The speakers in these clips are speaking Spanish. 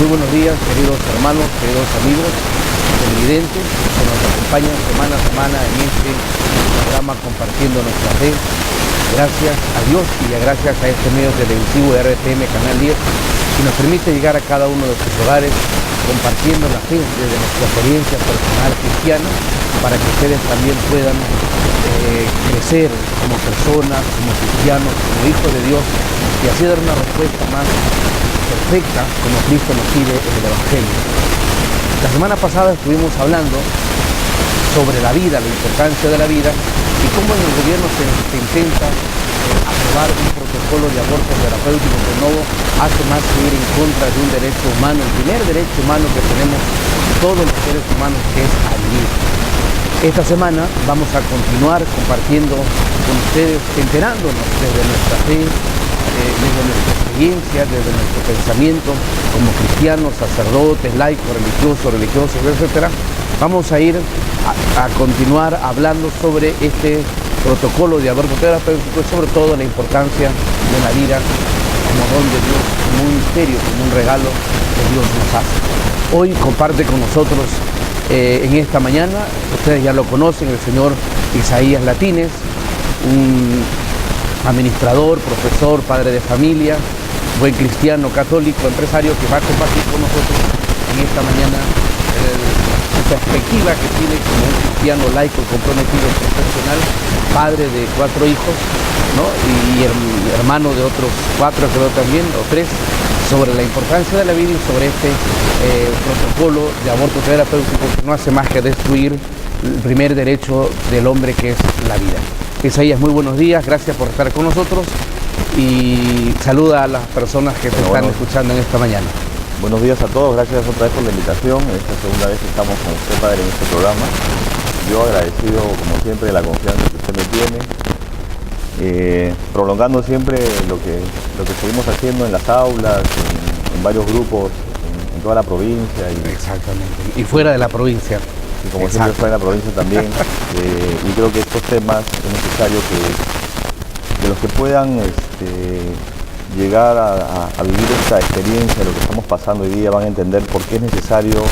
Muy buenos días, queridos hermanos, queridos amigos televidentes que nos acompañan semana a semana en este programa compartiendo nuestra fe. Gracias a Dios y gracias a este medio televisivo de RTM Canal 10 que nos permite llegar a cada uno de sus hogares compartiendo la fe desde nuestra experiencia personal cristiana para que ustedes también puedan crecer como personas, como cristianos, como hijos de Dios y así dar una respuesta más perfecta como Cristo nos pide en el Evangelio. La semana pasada estuvimos hablando sobre la vida, la importancia de la vida y cómo en el gobierno se intenta aprobar un protocolo de aborto terapéutico que no hace más que ir en contra de un derecho humano, el primer derecho humano que tenemos todos los seres humanos, que es a vivir. Esta semana vamos a continuar compartiendo con ustedes, enterándonos desde nuestra fe, desde nuestra experiencia, desde nuestro pensamiento como cristianos, sacerdotes, laicos, religiosos, etc. Vamos a ir a continuar hablando sobre este protocolo de aborto terapéutico y sobre todo la importancia de la vida como don de Dios, como un misterio, como un regalo que Dios nos hace. Hoy comparte con nosotros en esta mañana, ustedes ya lo conocen, el señor Isaías Latínez, un administrador, profesor, padre de familia, buen cristiano, católico, empresario, que va a compartir con nosotros en esta mañana su perspectiva que tiene como un cristiano laico, comprometido, profesional, padre de 4 hijos, ¿no? y hermano de otros 4, creo también, o 3, sobre la importancia de la vida y sobre este protocolo de aborto terapéutico que no hace más que destruir el primer derecho del hombre, que es la vida. Isaías, muy buenos días, gracias por estar con nosotros y saluda a las personas que te están escuchando en esta mañana. Buenos días a todos, gracias otra vez por la invitación. Esta es la segunda vez que estamos con usted, padre, en este programa. Yo agradecido, como siempre, de la confianza que usted me tiene, prolongando siempre lo que seguimos haciendo en las aulas, en varios grupos, en toda la provincia. Exactamente, y fuera de la provincia. Y como siempre fuera de la provincia también. Y creo que estos temas es necesario que los que puedan llegar a vivir esta experiencia de lo que estamos pasando hoy día van a entender por qué es necesario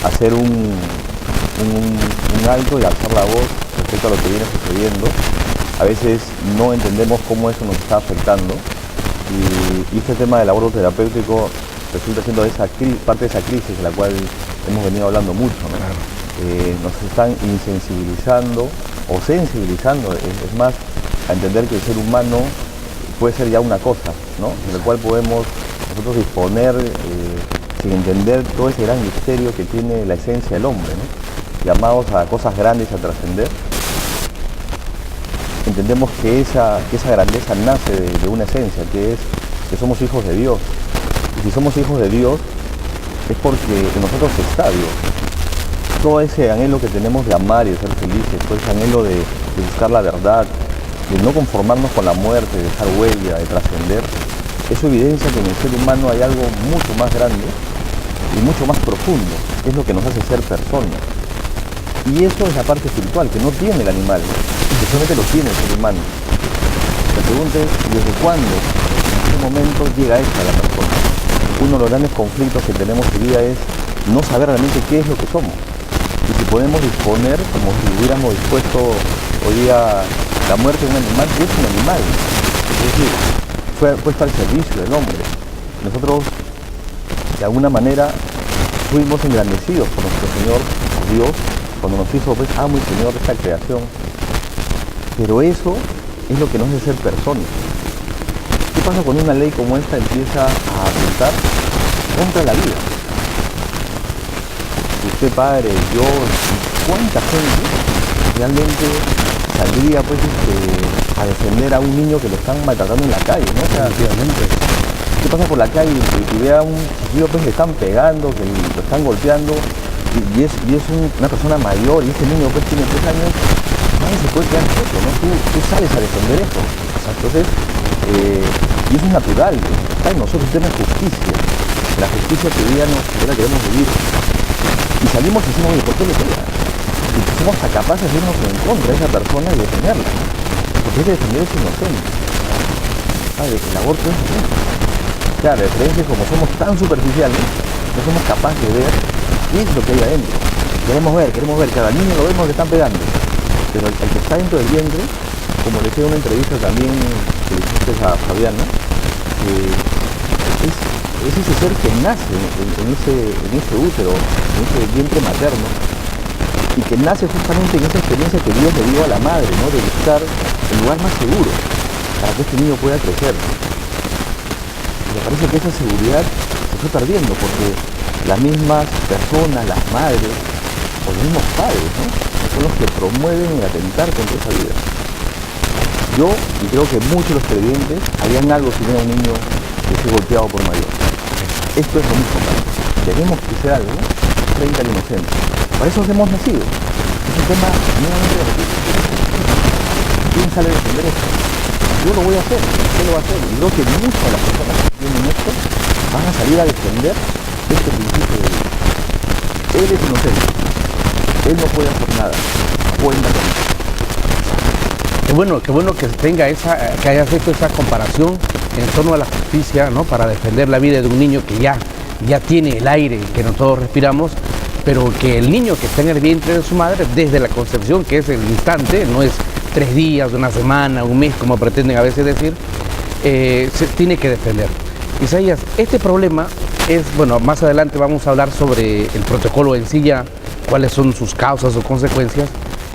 hacer un alto y alzar la voz respecto a lo que viene sucediendo. A veces no entendemos cómo eso nos está afectando y este tema del aborto terapéutico resulta siendo parte de esa crisis de la cual hemos venido hablando mucho, ¿no? Claro. Nos están insensibilizando o sensibilizando, es más, a entender que el ser humano puede ser ya una cosa, ¿no? En el cual podemos nosotros disponer sin entender todo ese gran misterio que tiene la esencia del hombre, ¿no? Llamados a cosas grandes, a trascender. Entendemos que esa grandeza nace de una esencia, que es que somos hijos de Dios. Y si somos hijos de Dios, es porque en nosotros está Dios. Todo ese anhelo que tenemos de amar y de ser felices, todo ese anhelo de buscar la verdad, de no conformarnos con la muerte, de dejar huella, de trascender, eso evidencia que en el ser humano hay algo mucho más grande y mucho más profundo, que es lo que nos hace ser personas. Y eso es la parte espiritual, que no tiene el animal, que solamente lo tiene el ser humano. La pregunta es, ¿desde cuándo, en qué momento llega esto a la persona? Uno de los grandes conflictos que tenemos hoy día es no saber realmente qué es lo que somos. Y si podemos disponer, como si hubiéramos dispuesto hoy día la muerte de un animal, que es un animal. Es decir, fue puesto al servicio del hombre. Nosotros, de alguna manera, fuimos engrandecidos por nuestro Señor, por Dios, cuando nos hizo, pues, amo y Señor de esta creación. Pero eso es lo que nos hace ser personas. ¿Qué pasa cuando una ley como esta empieza a apuntar contra la vida? Usted, padre, yo, ¿cuánta gente realmente saldría pues a defender a un niño que lo están maltratando en la calle, ¿no? O sea, ¿qué pasa por la calle y ve a un chiquillo pues le están pegando, que lo están golpeando y es una persona mayor y ese niño pues tiene 3 años? Nadie se puede quedar quieto, ¿no? Tú sales a defender eso. Entonces, y eso es natural, está en nosotros, tener justicia, la justicia que hoy día la queremos vivir. Y salimos y decimos, oye, ¿por qué le pega? Y somos hasta capaces de irnos en contra de esa persona y defenderla, ¿no? Porque hay que defender a ese inocente. El aborto es inocente. Claro, la diferencia es como somos tan superficiales, no somos capaces de ver qué es lo que hay adentro. Queremos ver, cada niño lo vemos que están pegando. Pero el que está dentro del vientre, como le decía en una entrevista también que le hiciste a Fabiana, es ese ser que nace en ese útero, en ese vientre materno, y que nace justamente en esa experiencia que Dios le dio a la madre, ¿no? De buscar el lugar más seguro para que este niño pueda crecer. Me parece que esa seguridad se fue perdiendo porque las mismas personas, las madres o los mismos padres, ¿no? Son los que promueven el atentar contra esa vida. Yo, y creo que muchos de los creyentes, harían algo si hubiera un niño que fue golpeado por mayor. Esto es lo mismo, ¿no? Tenemos que hacer algo, ¿no? Frente al inocente. Para eso hemos nacido. Es un tema nuevamente repito. ¿Quién sale a defender esto? Yo lo voy a hacer, usted lo va a hacer. Y creo que muchas de las personas que tienen esto van a salir a defender este principio de Dios. Él es inocente. Él no puede hacer nada. Cuenta con eso. Qué bueno que que hayas hecho esa comparación en torno a la justicia, ¿no? Para defender la vida de un niño que ya tiene el aire que nosotros respiramos, pero que el niño que está en el vientre de su madre, desde la concepción, que es el instante, no es 3 días, una semana, un mes, como pretenden a veces decir, se tiene que defender. Isaías, este problema es, bueno, más adelante vamos a hablar sobre el protocolo en sí ya, cuáles son sus causas o consecuencias,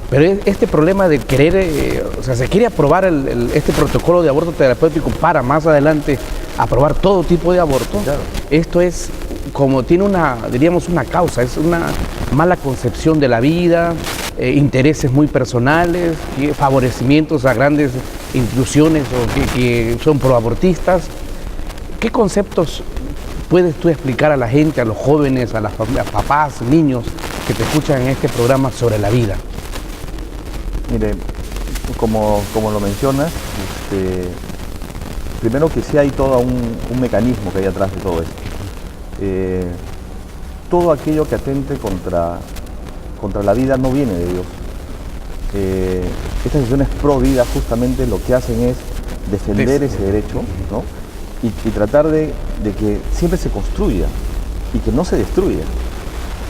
pero este problema de querer, se quiere aprobar este protocolo de aborto terapéutico para más adelante aprobar todo tipo de aborto. Claro. Esto es como tiene diríamos una causa, es una mala concepción de la vida, intereses muy personales, favorecimientos a grandes instituciones o que son proabortistas. ¿Qué conceptos puedes tú explicar a la gente, a los jóvenes, a papás, niños que te escuchan en este programa sobre la vida? Mire, como lo mencionas, primero que sí hay todo un mecanismo que hay atrás de todo esto. Todo aquello que atente contra la vida no viene de Dios. Estas decisiones pro vida justamente lo que hacen es defender ese derecho, ¿no? Y tratar de que siempre se construya y que no se destruya.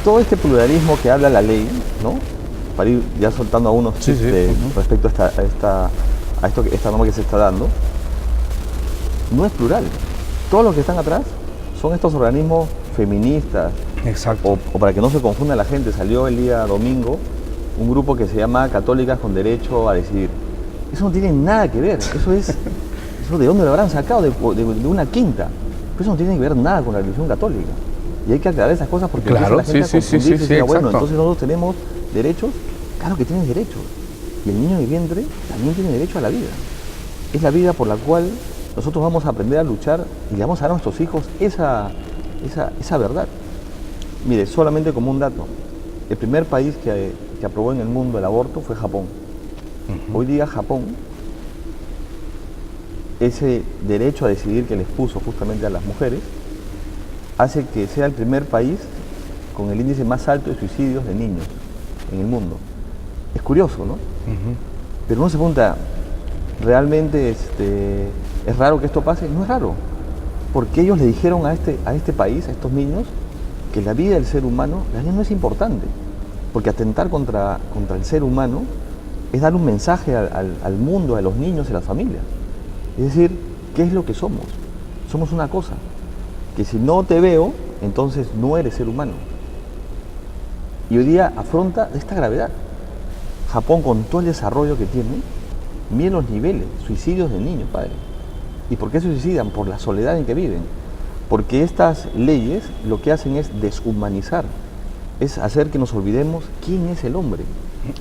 Todo este pluralismo que habla la ley, ¿no? Para ir ya soltando algunos chistes respecto a esta norma que se está dando, no es plural. Todos los que están atrás son estos organismos feministas. Exacto. O para que no se confunda la gente, salió el día domingo un grupo que se llama Católicas con Derecho a Decidir. Eso no tiene nada que ver. Eso de dónde lo habrán sacado, de una quinta. Pero eso no tiene que ver nada con la religión católica. Y hay que aclarar esas cosas porque claro, la gente sí, bueno, entonces nosotros tenemos derechos. Claro que tienes derechos. Y el niño de vientre también tiene derecho a la vida. Es la vida por la cual nosotros vamos a aprender a luchar y le vamos a dar a nuestros hijos esa verdad. Mire, solamente como un dato, el primer país que aprobó en el mundo el aborto fue Japón. Hoy día Japón, ese derecho a decidir que les puso justamente a las mujeres, hace que sea el primer país con el índice más alto de suicidios de niños en el mundo. Es curioso, ¿no? Pero uno se pregunta, ¿realmente es raro que esto pase? No es raro, porque ellos le dijeron a este país, a estos niños, que la vida del ser humano, la vida no es importante, porque atentar contra el ser humano es dar un mensaje al mundo, a los niños y a las familias. Es decir, ¿qué es lo que somos? Somos una cosa, que si no te veo, entonces no eres ser humano. Y hoy día afronta esta gravedad. Japón, con todo el desarrollo que tiene, mide los niveles, suicidios de niños, padre. ¿Y por qué se suicidan? Por la soledad en que viven. Porque estas leyes lo que hacen es deshumanizar, es hacer que nos olvidemos quién es el hombre.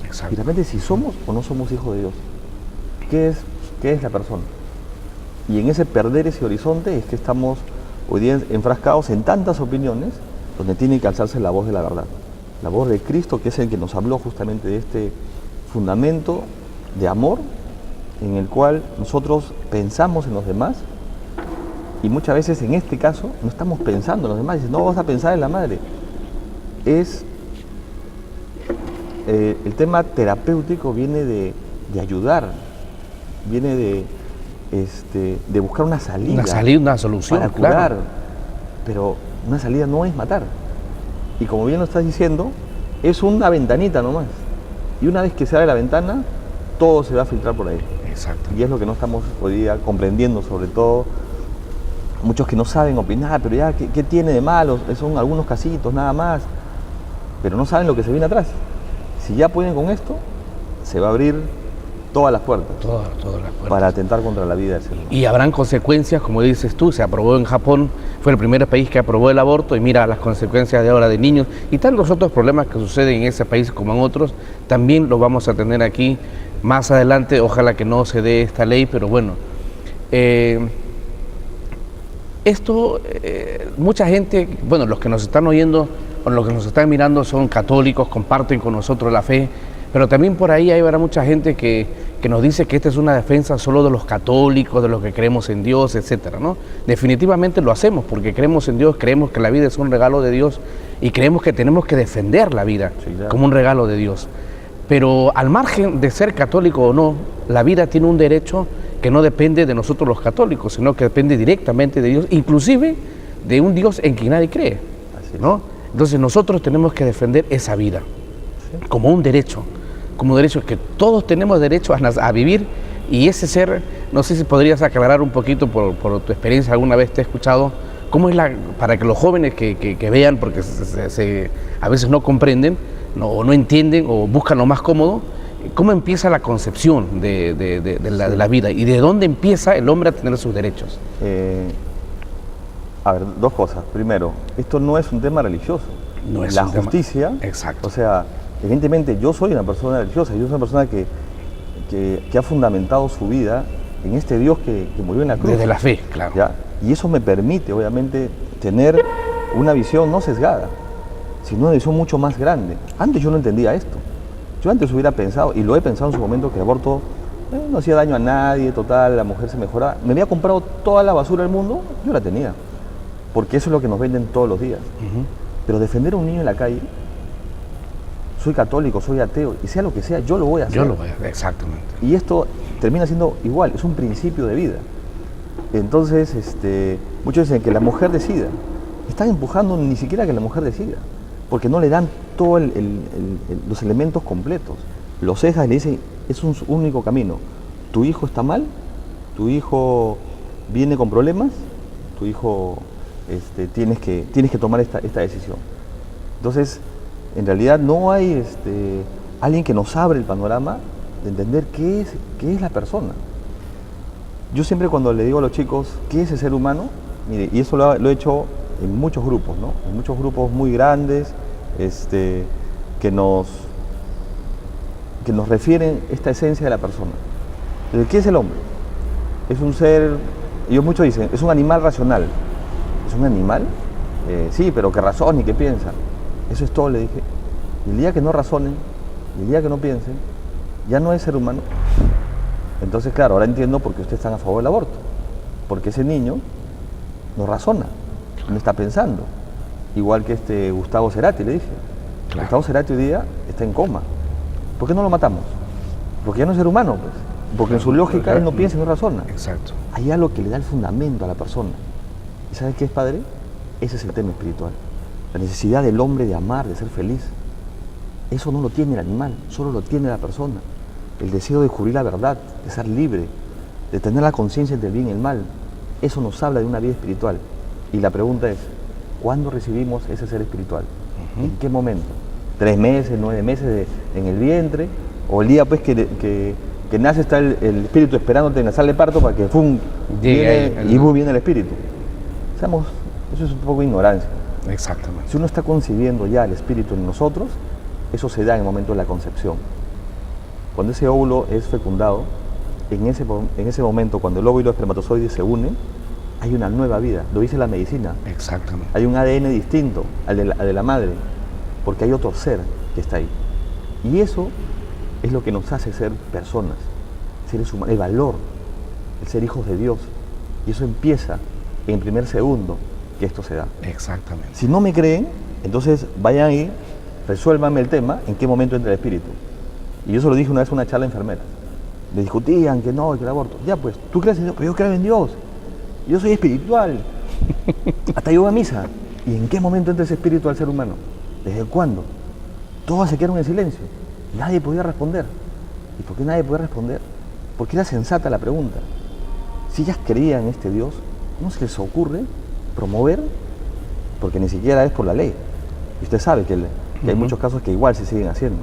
Exacto. Y realmente si somos o no somos hijos de Dios. ¿Qué es la persona? Y en ese perder ese horizonte es que estamos hoy día enfrascados en tantas opiniones donde tiene que alzarse la voz de la verdad. La voz de Cristo, que es el que nos habló justamente de este fundamento de amor en el cual nosotros pensamos en los demás y muchas veces en este caso no estamos pensando en los demás. Dices, no vas a pensar en la madre. El tema terapéutico viene de ayudar, viene de buscar una salida. Una salida, una solución, para curar. claro. Pero una salida no es matar. Y como bien lo estás diciendo, es una ventanita nomás. Y una vez que se abre la ventana, todo se va a filtrar por ahí. Exacto. Y es lo que no estamos hoy día comprendiendo, sobre todo muchos que no saben opinar, pero ya, ¿qué tiene de malo? Son algunos casitos nada más, pero no saben lo que se viene atrás. Si ya pueden con esto, se va a abrir todas las puertas. Todas las puertas. Para atentar contra la vida del ser humano. Y habrán consecuencias, como dices tú, se aprobó en Japón, fue el primer país que aprobó el aborto y mira las consecuencias de ahora de niños y tantos otros problemas que suceden en ese país como en otros, también lo vamos a tener aquí más adelante, ojalá que no se dé esta ley, pero bueno. Mucha gente, bueno, los que nos están oyendo o los que nos están mirando son católicos, comparten con nosotros la fe, pero también por ahí habrá mucha gente que nos dice que esta es una defensa solo de los católicos, de los que creemos en Dios, etcétera, ¿no? Definitivamente lo hacemos porque creemos en Dios, creemos que la vida es un regalo de Dios y creemos que tenemos que defender la vida como un regalo de Dios. Pero al margen de ser católico o no, la vida tiene un derecho que no depende de nosotros los católicos, sino que depende directamente de Dios, inclusive de un Dios en quien nadie cree, ¿no? Entonces nosotros tenemos que defender esa vida como un derecho que todos tenemos derecho a vivir, y ese ser, no sé si podrías aclarar un poquito por tu experiencia, alguna vez te he escuchado, cómo es para que los jóvenes que vean, porque a veces no comprenden, o no entienden, o buscan lo más cómodo, cómo empieza la concepción de la vida y de dónde empieza el hombre a tener sus derechos. A ver, dos cosas. Primero, esto no es un tema religioso. No es la un tema. justicia. Exacto. O sea, evidentemente yo soy una persona religiosa, yo soy una persona que ha fundamentado su vida en este Dios que murió en la cruz. Desde la fe, claro. ¿Ya? Y eso me permite, obviamente, tener una visión no sesgada, sino una visión mucho más grande. Antes yo no entendía esto. Yo antes hubiera pensado, y lo he pensado en su momento, que el aborto no hacía daño a nadie, total, la mujer se mejoraba. Me había comprado toda la basura del mundo, yo la tenía. Porque eso es lo que nos venden todos los días. Pero defender a un niño en la calle, soy católico, soy ateo, y sea lo que sea, yo lo voy a hacer. Yo lo voy a hacer, exactamente. Y esto termina siendo igual, es un principio de vida. Entonces, muchos dicen que la mujer decida. Están empujando ni siquiera que la mujer decida, porque no le dan todos los elementos completos. Los cejas le dicen, es un único camino. Tu hijo está mal, tu hijo viene con problemas, tu hijo tienes que tomar esta decisión. Entonces, en realidad no hay alguien que nos abre el panorama de entender qué es la persona. Yo siempre cuando le digo a los chicos qué es el ser humano, mire, y eso lo he hecho en muchos grupos, ¿no? En muchos grupos muy grandes, que nos refieren esta esencia de la persona. ¿Qué es el hombre? Es un ser, ellos muchos dicen, es un animal racional. ¿Es un animal? Sí, pero que razone y que piensa. Eso es todo, le dije. Y el día que no razonen, y el día que no piensen, ya no es ser humano. Entonces, claro, ahora entiendo por qué ustedes están a favor del aborto. Porque ese niño no razona, no está pensando. Igual que Gustavo Cerati, le dije. Claro. Gustavo Cerati hoy día está en coma. ¿Por qué no lo matamos? Porque ya no es ser humano, pues. Porque en su lógica él no piensa y no razona. Exacto. Hay algo que le da el fundamento a la persona. ¿Y sabes qué es, padre? Ese es el tema espiritual. La necesidad del hombre de amar, de ser feliz. Eso no lo tiene el animal, solo lo tiene la persona. El deseo de descubrir la verdad, de ser libre, de tener la conciencia entre el bien y el mal. Eso nos habla de una vida espiritual. Y la pregunta es, ¿cuándo recibimos ese ser espiritual? ¿En qué momento? 3 meses, 9 meses en el vientre, o el día pues que nace está el espíritu esperándote en la sala de parto para que viene el espíritu. Eso es un poco de ignorancia. Exactamente. Si uno está concibiendo ya el espíritu en nosotros, eso se da en el momento de la concepción. Cuando ese óvulo es fecundado, en ese momento, cuando el óvulo y los espermatozoides se unen, hay una nueva vida, lo dice la medicina. Exactamente. Hay un ADN distinto al de la madre, porque hay otro ser que está ahí. Y eso es lo que nos hace ser personas, seres humanos, el valor, el ser hijos de Dios. Y eso empieza en el primer segundo que esto se da. Exactamente. Si no me creen, entonces vayan y resuélvanme el tema, en qué momento entra el espíritu. Y yo se lo dije una vez en una charla de enfermeras. le discutían que no, que el aborto. Ya pues, tú crees en Dios, pero yo creo en Dios. Yo soy espiritual. Hasta yo voy a misa. ¿Y en qué momento entra ese espíritu al ser humano? ¿Desde cuándo? Todos se quedaron en silencio. Nadie podía responder. ¿Y por qué nadie podía responder? Porque era sensata la pregunta. Si ellas creían en este Dios, ¿cómo se les ocurre promover? Porque ni siquiera es por la ley. Y usted sabe que hay muchos casos que igual se siguen haciendo.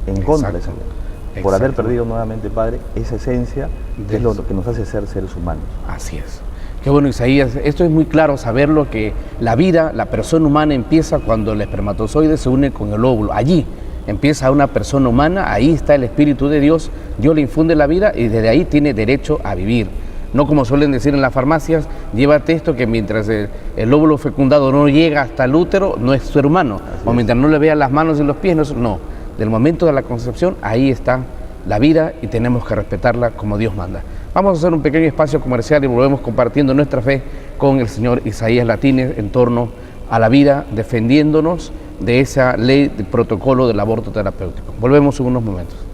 En contra de esa ley. Por haber perdido nuevamente, Padre, esa esencia que es lo que nos hace ser seres humanos. Así es. Qué bueno, Isaías. Esto es muy claro saberlo, que la vida, la persona humana empieza cuando el espermatozoide se une con el óvulo. Allí empieza una persona humana, ahí está el Espíritu de Dios, Dios le infunde la vida y desde ahí tiene derecho a vivir. No como suelen decir en las farmacias, llévate esto que mientras el óvulo fecundado no llega hasta el útero, no es ser humano. O mientras no le vean las manos y los pies, no. Del momento de la concepción, ahí está la vida y tenemos que respetarla como Dios manda. Vamos a hacer un pequeño espacio comercial y volvemos compartiendo nuestra fe con el señor Isaías Latínez en torno a la vida, defendiéndonos de esa ley de protocolo del aborto terapéutico. Volvemos en unos momentos.